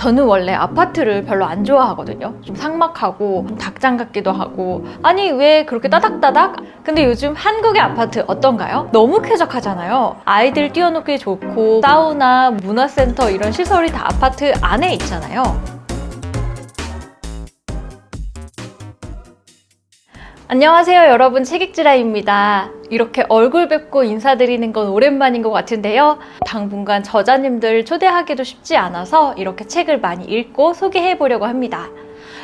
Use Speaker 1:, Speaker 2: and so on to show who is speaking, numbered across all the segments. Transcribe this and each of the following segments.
Speaker 1: 저는 원래 아파트를 별로 안 좋아하거든요. 좀 삭막하고 좀 닭장 같기도 하고, 아니 왜 그렇게 따닥따닥? 근데 요즘 한국의 아파트 어떤가요? 너무 쾌적하잖아요. 아이들 띄워놓기 좋고 사우나, 문화센터 이런 시설이 다 아파트 안에 있잖아요. 안녕하세요 여러분, 책읽지라입니다. 이렇게 얼굴 뵙고 인사드리는 건 오랜만인 것 같은데요. 당분간 저자님들 초대하기도 쉽지 않아서 이렇게 책을 많이 읽고 소개해 보려고 합니다.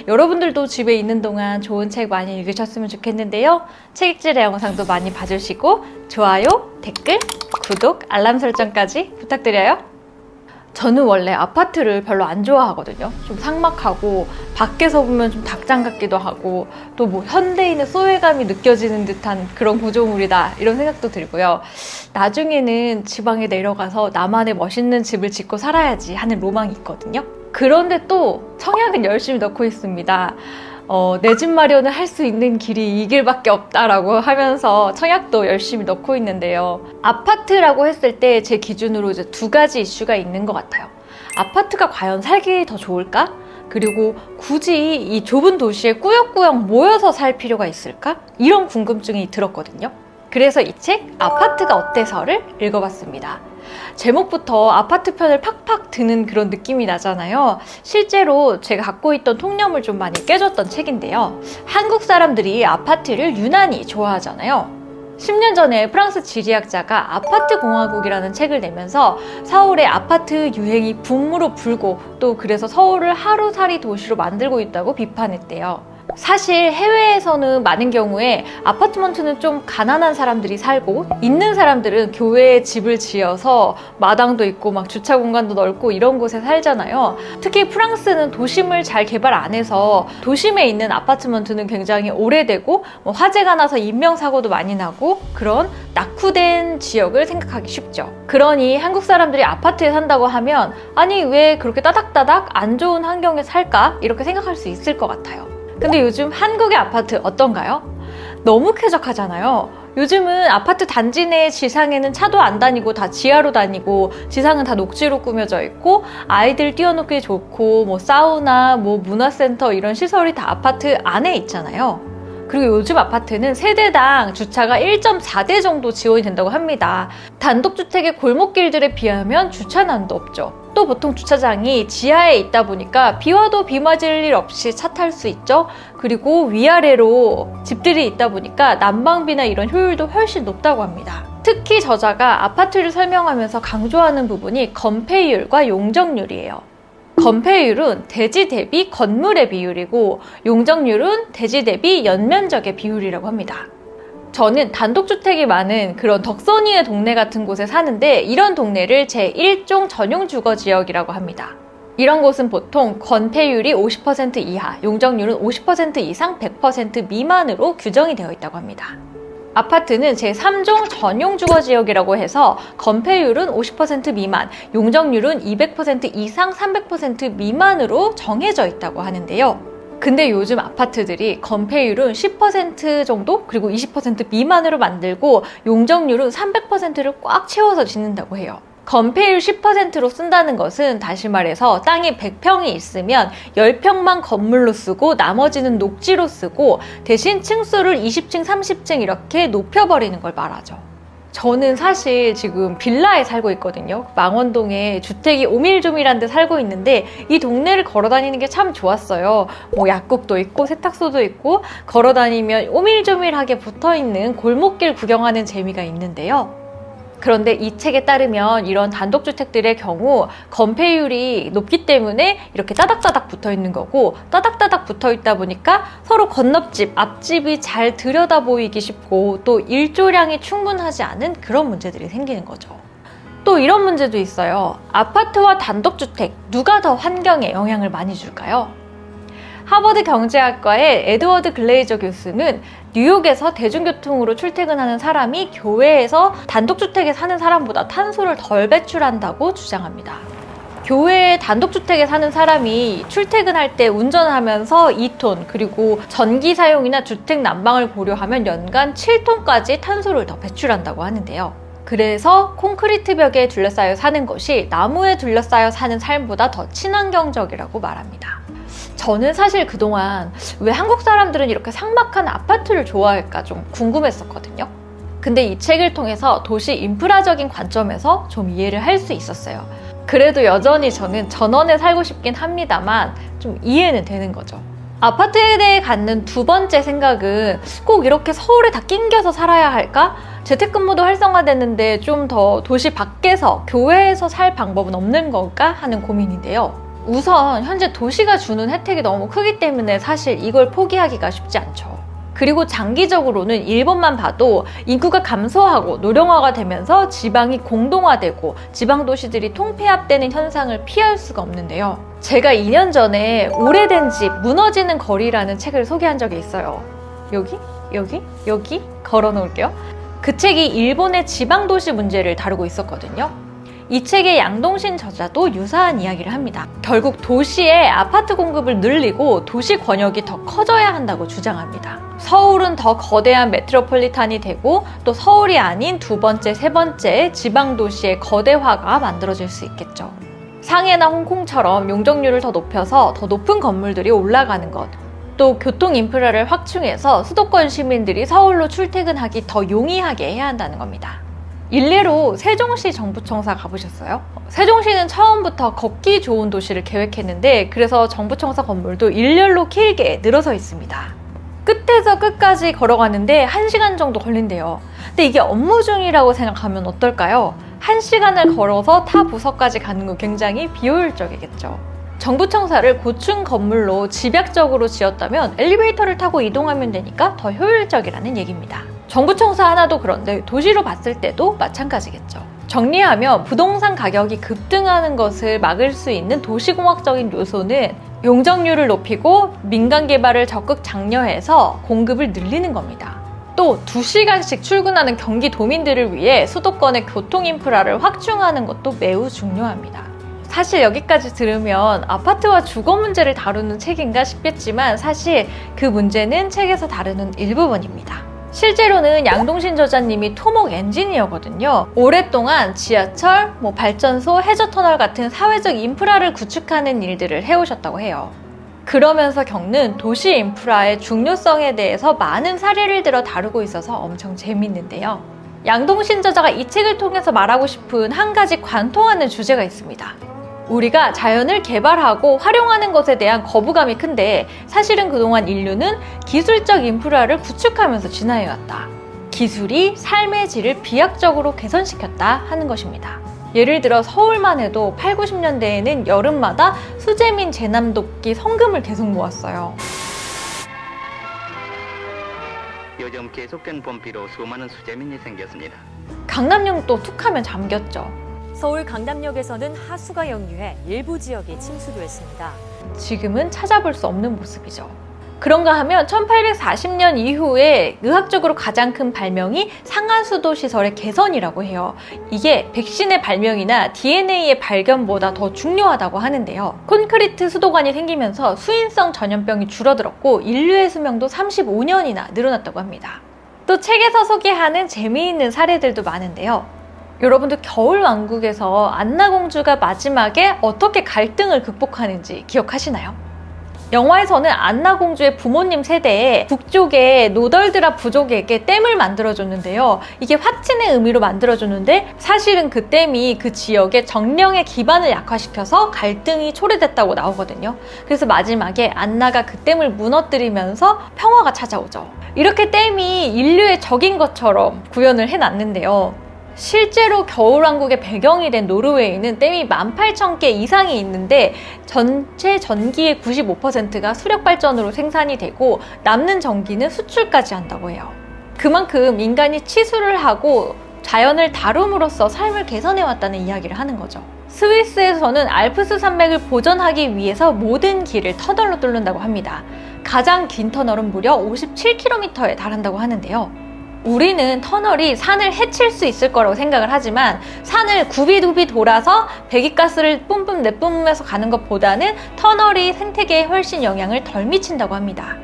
Speaker 1: 여러분들도 집에 있는 동안 좋은 책 많이 읽으셨으면 좋겠는데요. 책읽지라 영상도 많이 봐주시고 좋아요, 댓글, 구독, 알람 설정까지 부탁드려요. 저는 원래 아파트를 별로 안 좋아하거든요. 좀 삭막하고 밖에서 보면 좀 닭장 같기도 하고 또 뭐 현대인의 소외감이 느껴지는 듯한 그런 구조물이다 이런 생각도 들고요. 나중에는 지방에 내려가서 나만의 멋있는 집을 짓고 살아야지 하는 로망이 있거든요. 그런데 또 청약은 열심히 넣고 있습니다. 내 집 마련을 할 수 있는 길이 이 길밖에 없다라고 하면서 청약도 열심히 넣고 있는데요. 아파트라고 했을 때 제 기준으로 이제 두 가지 이슈가 있는 것 같아요. 아파트가 과연 살기 더 좋을까? 그리고 굳이 이 좁은 도시에 꾸역꾸역 모여서 살 필요가 있을까? 이런 궁금증이 들었거든요. 그래서 이 책 아파트가 어때서를 읽어봤습니다. 제목부터 아파트 편을 팍팍 드는 그런 느낌이 나잖아요. 실제로 제가 갖고 있던 통념을 좀 많이 깨줬던 책인데요. 한국 사람들이 아파트를 유난히 좋아하잖아요. 10년 전에 프랑스 지리학자가 아파트 공화국이라는 책을 내면서 서울의 아파트 유행이 붐으로 불고 또 그래서 서울을 하루살이 도시로 만들고 있다고 비판했대요. 사실 해외에서는 많은 경우에 아파트먼트는 좀 가난한 사람들이 살고 있는 사람들은 교외에 집을 지어서 마당도 있고 막 주차 공간도 넓고 이런 곳에 살잖아요. 특히 프랑스는 도심을 잘 개발 안 해서 도심에 있는 아파트먼트는 굉장히 오래되고 화재가 나서 인명사고도 많이 나고 그런 낙후된 지역을 생각하기 쉽죠. 그러니 한국 사람들이 아파트에 산다고 하면 아니 왜 그렇게 따닥따닥 안 좋은 환경에 살까? 이렇게 생각할 수 있을 것 같아요. 근데 요즘 한국의 아파트 어떤가요? 너무 쾌적하잖아요. 요즘은 아파트 단지 내 지상에는 차도 안 다니고 다 지하로 다니고 지상은 다 녹지로 꾸며져 있고 아이들 띄워놓기 좋고 뭐 사우나, 뭐 문화센터 이런 시설이 다 아파트 안에 있잖아요. 그리고 요즘 아파트는 세대당 주차가 1.4대 정도 지원이 된다고 합니다. 단독주택의 골목길들에 비하면 주차난도 없죠. 또 보통 주차장이 지하에 있다 보니까 비 와도 비 맞을 일 없이 차 탈 수 있죠. 그리고 위아래로 집들이 있다 보니까 난방비나 이런 효율도 훨씬 높다고 합니다. 특히 저자가 아파트를 설명하면서 강조하는 부분이 건폐율과 용적률이에요. 건폐율은 대지 대비 건물의 비율이고 용적률은 대지 대비 연면적의 비율이라고 합니다. 저는 단독주택이 많은 그런 덕선이의 동네 같은 곳에 사는데 이런 동네를 제1종 전용주거지역이라고 합니다. 이런 곳은 보통 건폐율이 50% 이하, 용적률은 50% 이상, 100% 미만으로 규정이 되어 있다고 합니다. 아파트는 제3종 전용주거지역이라고 해서 건폐율은 50% 미만, 용적률은 200% 이상, 300% 미만으로 정해져 있다고 하는데요. 근데 요즘 아파트들이 건폐율은 10% 정도 그리고 20% 미만으로 만들고 용적률은 300%를 꽉 채워서 짓는다고 해요. 건폐율 10%로 쓴다는 것은 다시 말해서 땅이 100평이 있으면 10평만 건물로 쓰고 나머지는 녹지로 쓰고 대신 층수를 20층, 30층 이렇게 높여버리는 걸 말하죠. 저는 사실 지금 빌라에 살고 있거든요. 망원동에 주택이 오밀조밀한 데 살고 있는데 이 동네를 걸어다니는 게 참 좋았어요. 뭐 약국도 있고 세탁소도 있고 걸어다니면 오밀조밀하게 붙어있는 골목길 구경하는 재미가 있는데요. 그런데 이 책에 따르면 이런 단독주택들의 경우 건폐율이 높기 때문에 이렇게 따닥따닥 붙어있는 거고 따닥따닥 붙어있다 보니까 서로 건너집, 앞집이 잘 들여다 보이기 쉽고 또 일조량이 충분하지 않은 그런 문제들이 생기는 거죠. 또 이런 문제도 있어요. 아파트와 단독주택 누가 더 환경에 영향을 많이 줄까요? 하버드 경제학과의 에드워드 글레이저 교수는 뉴욕에서 대중교통으로 출퇴근하는 사람이 교외에서 단독주택에 사는 사람보다 탄소를 덜 배출한다고 주장합니다. 교외에 단독주택에 사는 사람이 출퇴근할 때 운전하면서 2톤 그리고 전기 사용이나 주택 난방을 고려하면 연간 7톤까지 탄소를 더 배출한다고 하는데요. 그래서 콘크리트 벽에 둘러싸여 사는 것이 나무에 둘러싸여 사는 삶보다 더 친환경적이라고 말합니다. 저는 사실 그동안 왜 한국 사람들은 이렇게 삭막한 아파트를 좋아할까 좀 궁금했었거든요. 근데 이 책을 통해서 도시 인프라적인 관점에서 좀 이해를 할 수 있었어요. 그래도 여전히 저는 전원에 살고 싶긴 합니다만 좀 이해는 되는 거죠. 아파트에 대해 갖는 두 번째 생각은 꼭 이렇게 서울에 다 낑겨서 살아야 할까? 재택근무도 활성화됐는데 좀 더 도시 밖에서, 교외에서 살 방법은 없는 걸까? 하는 고민인데요. 우선 현재 도시가 주는 혜택이 너무 크기 때문에 사실 이걸 포기하기가 쉽지 않죠. 그리고 장기적으로는 일본만 봐도 인구가 감소하고 노령화가 되면서 지방이 공동화되고 지방도시들이 통폐합되는 현상을 피할 수가 없는데요. 제가 2년 전에 오래된 집, 무너지는 거리라는 책을 소개한 적이 있어요. 여기 걸어 놓을게요. 그 책이 일본의 지방도시 문제를 다루고 있었거든요. 이 책의 양동신 저자도 유사한 이야기를 합니다. 결국 도시의 아파트 공급을 늘리고 도시 권역이 더 커져야 한다고 주장합니다. 서울은 더 거대한 메트로폴리탄이 되고 또 서울이 아닌 두 번째, 세 번째 지방도시의 거대화가 만들어질 수 있겠죠. 상해나 홍콩처럼 용적률을 더 높여서 더 높은 건물들이 올라가는 것, 또 교통 인프라를 확충해서 수도권 시민들이 서울로 출퇴근하기 더 용이하게 해야 한다는 겁니다. 일례로 세종시 정부청사 가보셨어요? 세종시는 처음부터 걷기 좋은 도시를 계획했는데 그래서 정부청사 건물도 일렬로 길게 늘어서 있습니다. 끝에서 끝까지 걸어가는데 1시간 정도 걸린대요. 근데 이게 업무 중이라고 생각하면 어떨까요? 1시간을 걸어서 타 부서까지 가는 거 굉장히 비효율적이겠죠. 정부청사를 고층 건물로 집약적으로 지었다면 엘리베이터를 타고 이동하면 되니까 더 효율적이라는 얘기입니다. 정부청사 하나도 그런데 도시로 봤을 때도 마찬가지겠죠. 정리하면 부동산 가격이 급등하는 것을 막을 수 있는 도시공학적인 요소는 용적률을 높이고 민간 개발을 적극 장려해서 공급을 늘리는 겁니다. 또 2시간씩 출근하는 경기도민들을 위해 수도권의 교통 인프라를 확충하는 것도 매우 중요합니다. 사실 여기까지 들으면 아파트와 주거 문제를 다루는 책인가 싶겠지만 사실 그 문제는 책에서 다루는 일부분입니다. 실제로는 양동신 저자님이 토목 엔지니어거든요. 오랫동안 지하철, 발전소, 해저터널 같은 사회적 인프라를 구축하는 일들을 해오셨다고 해요. 그러면서 겪는 도시 인프라의 중요성에 대해서 많은 사례를 들어 다루고 있어서 엄청 재밌는데요. 양동신 저자가 이 책을 통해서 말하고 싶은 한 가지 관통하는 주제가 있습니다. 우리가 자연을 개발하고 활용하는 것에 대한 거부감이 큰데 사실은 그동안 인류는 기술적 인프라를 구축하면서 진화해왔다. 기술이 삶의 질을 비약적으로 개선시켰다 하는 것입니다. 예를 들어 서울만 해도 8, 90년대에는 여름마다 수재민 재난돕기 성금을 계속 모았어요.
Speaker 2: 요즘 계속된 봄비로 수많은 수재민이 생겼습니다.
Speaker 1: 강남역도 툭 하면 잠겼죠.
Speaker 3: 서울 강남역에서는 하수가 역류해 일부 지역이 침수도 했습니다.
Speaker 1: 지금은 찾아볼 수 없는 모습이죠. 그런가 하면 1840년 이후에 의학적으로 가장 큰 발명이 상하수도 시설의 개선이라고 해요. 이게 백신의 발명이나 DNA의 발견보다 더 중요하다고 하는데요. 콘크리트 수도관이 생기면서 수인성 전염병이 줄어들었고 인류의 수명도 35년이나 늘어났다고 합니다. 또 책에서 소개하는 재미있는 사례들도 많은데요. 여러분들 겨울왕국에서 안나공주가 마지막에 어떻게 갈등을 극복하는지 기억하시나요? 영화에서는 안나공주의 부모님 세대에 북쪽의 노덜드라 부족에게 댐을 만들어줬는데요. 이게 화친의 의미로 만들어줬는데 사실은 그 댐이 그 지역의 정령의 기반을 약화시켜서 갈등이 초래됐다고 나오거든요. 그래서 마지막에 안나가 그 댐을 무너뜨리면서 평화가 찾아오죠. 이렇게 댐이 인류의 적인 것처럼 구현을 해놨는데요. 실제로 겨울왕국의 배경이 된 노르웨이는 댐이 18,000개 이상이 있는데 전체 전기의 95%가 수력발전으로 생산이 되고 남는 전기는 수출까지 한다고 해요. 그만큼 인간이 치수를 하고 자연을 다룸으로써 삶을 개선해왔다는 이야기를 하는 거죠. 스위스에서는 알프스 산맥을 보전하기 위해서 모든 길을 터널로 뚫는다고 합니다. 가장 긴 터널은 무려 57km에 달한다고 하는데요. 우리는 터널이 산을 해칠 수 있을 거라고 생각을 하지만 산을 굽이굽이 돌아서 배기가스를 뿜뿜 내뿜으면서 가는 것보다는 터널이 생태계에 훨씬 영향을 덜 미친다고 합니다.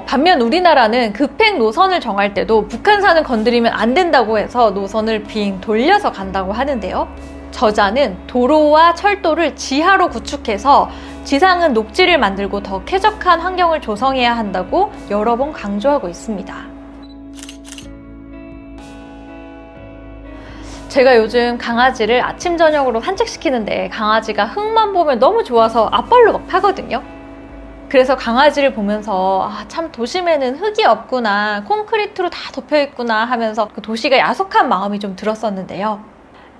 Speaker 1: 반면 우리나라는 급행 노선을 정할 때도 북한산을 건드리면 안 된다고 해서 노선을 빙 돌려서 간다고 하는데요. 저자는 도로와 철도를 지하로 구축해서 지상은 녹지를 만들고 더 쾌적한 환경을 조성해야 한다고 여러 번 강조하고 있습니다. 제가 요즘 강아지를 아침 저녁으로 산책시키는데 강아지가 흙만 보면 너무 좋아서 앞발로 막 파거든요. 그래서 강아지를 보면서 참 도심에는 흙이 없구나, 콘크리트로 다 덮여있구나 하면서 그 도시가 야속한 마음이 좀 들었었는데요.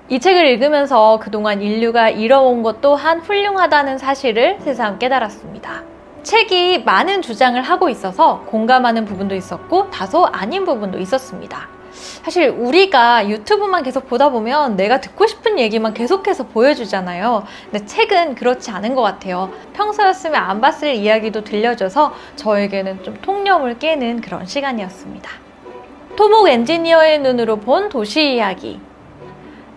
Speaker 1: 이 책을 읽으면서 그동안 인류가 이뤄온 것 또한 훌륭하다는 사실을 새삼 깨달았습니다. 책이 많은 주장을 하고 있어서 공감하는 부분도 있었고 다소 아닌 부분도 있었습니다. 사실 우리가 유튜브만 계속 보다 보면 내가 듣고 싶은 얘기만 계속해서 보여주잖아요. 근데 책은 그렇지 않은 것 같아요. 평소였으면 안 봤을 이야기도 들려줘서 저에게는 좀 통념을 깨는 그런 시간이었습니다. 토목 엔지니어의 눈으로 본 도시 이야기.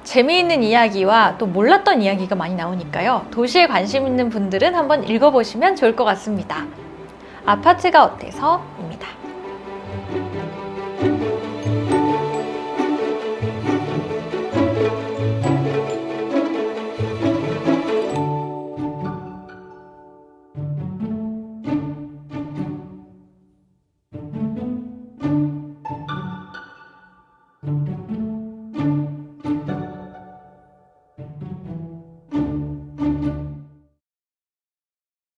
Speaker 1: 재미있는 이야기와 또 몰랐던 이야기가 많이 나오니까요. 도시에 관심 있는 분들은 한번 읽어보시면 좋을 것 같습니다. 아파트가 어때서? 입니다.